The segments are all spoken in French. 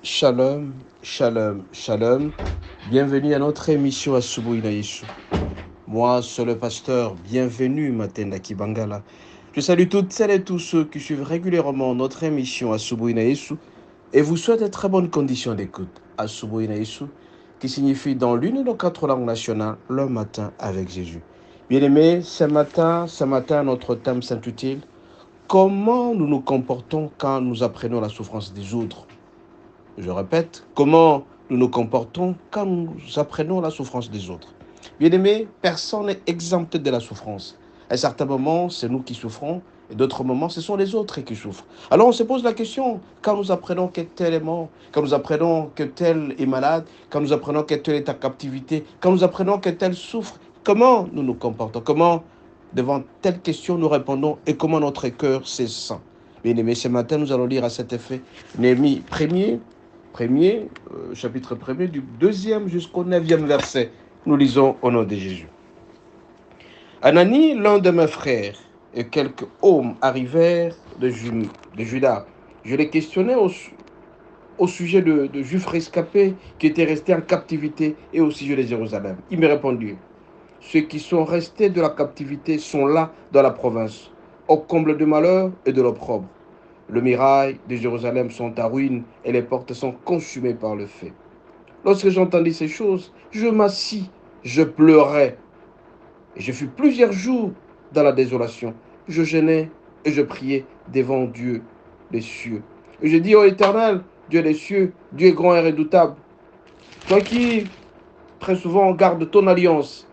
Shalom, shalom, shalom. Bienvenue à notre émission Asubuhi na Yesu. Moi, c'est le pasteur. Bienvenue, Matenda Kibangala. Je salue toutes celles et tous ceux qui suivent régulièrement notre émission Asubuhi na Yesu et vous souhaite de très bonnes conditions d'écoute. Asubuhi na Yesu, qui signifie dans l'une de nos quatre langues nationales, le matin avec Jésus. Bien-aimés, ce matin, notre thème s'intitule Comment nous nous comportons quand nous apprenons la souffrance des autres. Je répète, comment nous nous comportons quand nous apprenons la souffrance des autres. Bien-aimés, personne n'est exempt de la souffrance. À certains moments, c'est nous qui souffrons, et d'autres moments, ce sont les autres qui souffrent. Alors on se pose la question, quand nous apprenons que tel est mort, quand nous apprenons que tel est malade, quand nous apprenons que tel est en captivité, quand nous apprenons que tel souffre, comment nous nous comportons, comment devant telle question nous répondons et comment notre cœur se sent. Bien-aimés, ce matin, nous allons lire à cet effet Néhémie 1er, chapitre 1er, du 2e jusqu'au 9e verset. Nous lisons au nom de Jésus. Anani, l'un de mes frères, et quelques hommes arrivèrent de Juda. Je les questionnais au sujet de Juifs rescapés qui étaient restés en captivité et au sujet de Jérusalem. Ils me répondirent, ceux qui sont restés de la captivité sont là dans la province, au comble de malheur et de l'opprobre. Le mirail de Jérusalem sont à ruine et les portes sont consumées par le feu. Lorsque j'entendis ces choses, je m'assis, je pleurais. Et je fus plusieurs jours dans la désolation. Je jeûnais et je priais devant Dieu des cieux. Et je dis, ô Éternel, Dieu des cieux, Dieu grand et redoutable, toi qui très souvent gardes ton alliance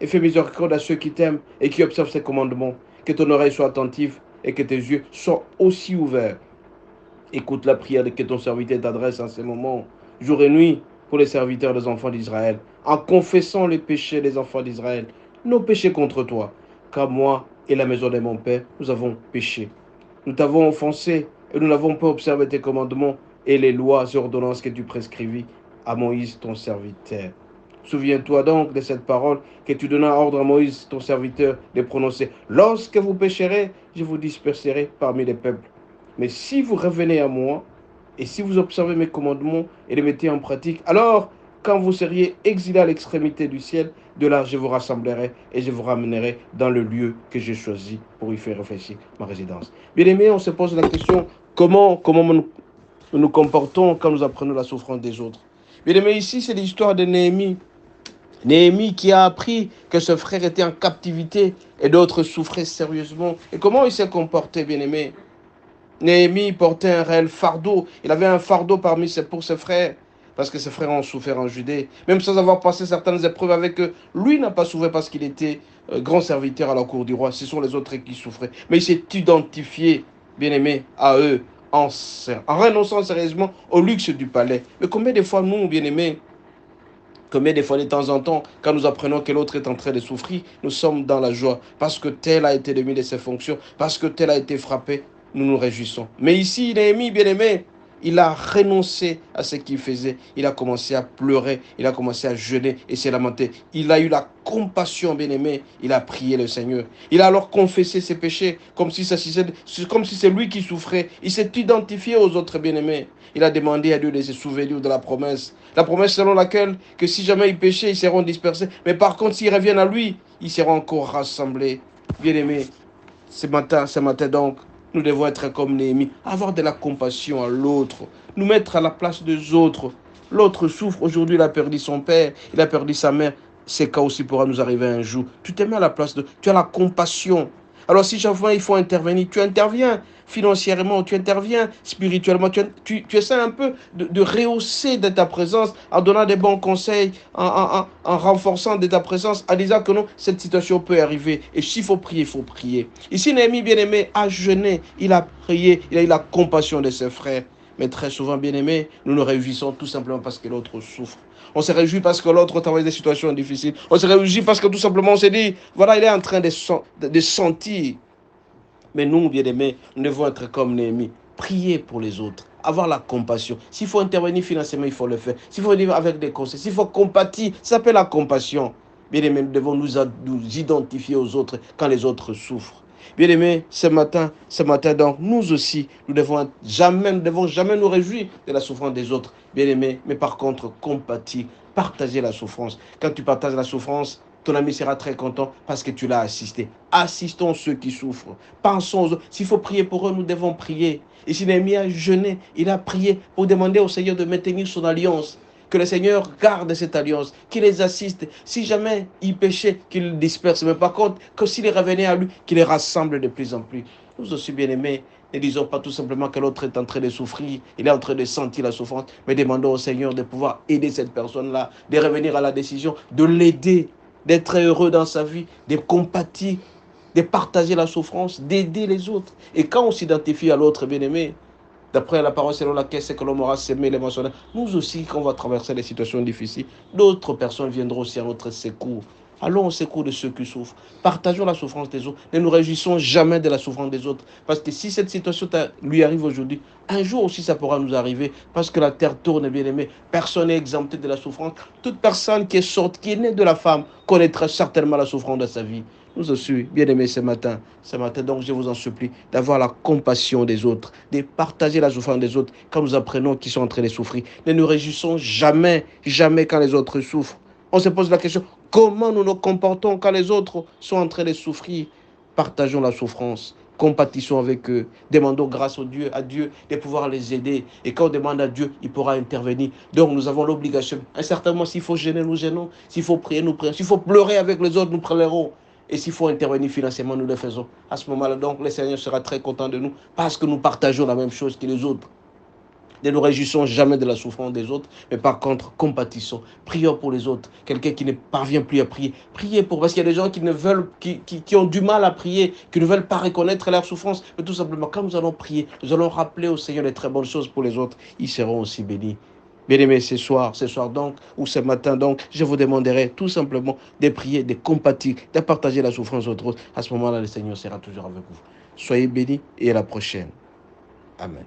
et fais miséricorde à ceux qui t'aiment et qui observent ses commandements, que ton oreille soit attentive et que tes yeux soient aussi ouverts. Écoute la prière que ton serviteur t'adresse en ces moments, jour et nuit, pour les serviteurs des enfants d'Israël, en confessant les péchés des enfants d'Israël, nos péchés contre toi, car moi et la maison de mon Père, nous avons péché. Nous t'avons offensé et nous n'avons pas observé tes commandements et les lois et ordonnances que tu prescrivis à Moïse, ton serviteur. Souviens-toi donc de cette parole que tu donnas ordre à Moïse, ton serviteur, de prononcer. Lorsque vous pécherez, je vous disperserai parmi les peuples. Mais si vous revenez à moi, et si vous observez mes commandements et les mettez en pratique, alors, quand vous seriez exilés à l'extrémité du ciel, de là je vous rassemblerai et je vous ramènerai dans le lieu que j'ai choisi pour y faire réfléchir ma résidence. Bien aimé, on se pose la question, comment nous nous comportons quand nous apprenons la souffrance des autres. Bien aimé, ici c'est l'histoire de Néhémie. Néhémie qui a appris que ce frère était en captivité et d'autres souffraient sérieusement. Et comment il s'est comporté, bien aimé? Néhémie portait un réel fardeau. Il avait un fardeau pour ses frères, parce que ses frères ont souffert en Judée. Même sans avoir passé certaines épreuves avec eux, lui n'a pas souffert parce qu'il était grand serviteur à la cour du roi. Ce sont les autres qui souffraient. Mais il s'est identifié, bien aimé, à eux en renonçant sérieusement au luxe du palais. Mais combien de fois nous, bien aimés, combien de fois de temps en temps, quand nous apprenons que l'autre est en train de souffrir, nous sommes dans la joie parce que tel a été démis de ses fonctions, parce que tel a été frappé, nous nous réjouissons. Mais ici, Néhémie, bien-aimé, il a renoncé à ce qu'il faisait. Il a commencé à pleurer, il a commencé à jeûner et s'est lamenté. Il a eu la compassion, bien-aimé. Il a prié le Seigneur. Il a alors confessé ses péchés comme si c'est lui qui souffrait. Il s'est identifié aux autres, bien-aimés. Il a demandé à Dieu de se souvenir de la promesse. La promesse selon laquelle que si jamais ils péchaient, ils seront dispersés. Mais par contre, s'ils reviennent à lui, ils seront encore rassemblés. Bien-aimés, ce matin donc, nous devons être comme Néhémie, avoir de la compassion à l'autre, nous mettre à la place des autres. L'autre souffre, aujourd'hui il a perdu son père, il a perdu sa mère. C'est cas aussi pourra nous arriver un jour. Tu te mets à la place de... Tu as la compassion. Alors si chaque fois il faut intervenir, tu interviens financièrement, tu interviens spirituellement, tu essaies un peu de rehausser de ta présence en donnant des bons conseils, en renforçant de ta présence, en disant que non, cette situation peut arriver. Et s'il faut prier, il faut prier. Ici, Néhémie bien-aimé a jeûné, il a prié, il a eu la compassion de ses frères. Mais très souvent, bien-aimés, nous nous réjouissons tout simplement parce que l'autre souffre. On se réjouit parce que l'autre travaille des situations difficiles. On se réjouit parce que tout simplement on se dit, voilà, il est en train de sentir. Mais nous, bien-aimés, nous devons être comme Néhémie. Prier pour les autres, avoir la compassion. S'il faut intervenir financièrement, il faut le faire. S'il faut venir avec des conseils, s'il faut compatir, ça s'appelle la compassion. Bien-aimés, nous devons nous identifier aux autres quand les autres souffrent. Bien-aimés, ce matin, donc, nous aussi, nous ne devons jamais nous réjouir de la souffrance des autres. Bien-aimés, mais par contre, compatir, partager la souffrance. Quand tu partages la souffrance, ton ami sera très content parce que tu l'as assisté. Assistons ceux qui souffrent. Pensons aux autres. S'il faut prier pour eux, nous devons prier. Et si Néhémie a jeûné, il a prié pour demander au Seigneur de maintenir son alliance. Que le Seigneur garde cette alliance, qu'il les assiste. Si jamais ils péchaient, qu'il les disperse. Mais par contre, que s'il revenait à lui, qu'il les rassemble de plus en plus. Nous aussi, bien-aimés, ne disons pas tout simplement que l'autre est en train de souffrir, il est en train de sentir la souffrance, mais demandons au Seigneur de pouvoir aider cette personne-là, de revenir à la décision, de l'aider, d'être heureux dans sa vie, de compatir, de partager la souffrance, d'aider les autres. Et quand on s'identifie à l'autre, bien-aimé, d'après la parole selon laquelle c'est que l'homme aura semé les mentionnaires, nous aussi, quand on va traverser des situations difficiles, d'autres personnes viendront aussi à notre secours. Allons au secours de ceux qui souffrent. Partageons la souffrance des autres. Ne nous réjouissons jamais de la souffrance des autres. Parce que si cette situation lui arrive aujourd'hui, un jour aussi ça pourra nous arriver. Parce que la terre tourne, bien aimé. Personne n'est exempté de la souffrance. Toute personne qui est sortie, qui est née de la femme, connaîtra certainement la souffrance de sa vie. Nous aussi, bien aimés, ce matin, donc je vous en supplie d'avoir la compassion des autres, de partager la souffrance des autres quand nous apprenons qu'ils sont en train de souffrir. Ne nous réjouissons jamais quand les autres souffrent. On se pose la question, comment nous nous comportons quand les autres sont en train de souffrir? Partageons la souffrance, compatissons avec eux, demandons grâce à Dieu de pouvoir les aider. Et quand on demande à Dieu, il pourra intervenir. Donc nous avons l'obligation. À un certain moment, s'il faut gêner, nous gênons. S'il faut prier, nous prions. S'il faut pleurer avec les autres, nous pleurerons. Et s'il faut intervenir financièrement, nous le faisons. À ce moment-là, donc, le Seigneur sera très content de nous parce que nous partageons la même chose que les autres. Ne nous réjouissons jamais de la souffrance des autres, mais par contre, compatissons. Prions pour les autres. Quelqu'un qui ne parvient plus à prier, priez pour. Parce qu'il y a des gens qui ont du mal à prier, qui ne veulent pas reconnaître leur souffrance. Mais tout simplement, quand nous allons prier, nous allons rappeler au Seigneur les très bonnes choses pour les autres. Ils seront aussi bénis. Bien-aimés, ce soir donc, ou ce matin donc, je vous demanderai tout simplement de prier, de compatir, de partager la souffrance aux autres. À ce moment-là, le Seigneur sera toujours avec vous. Soyez bénis et à la prochaine. Amen.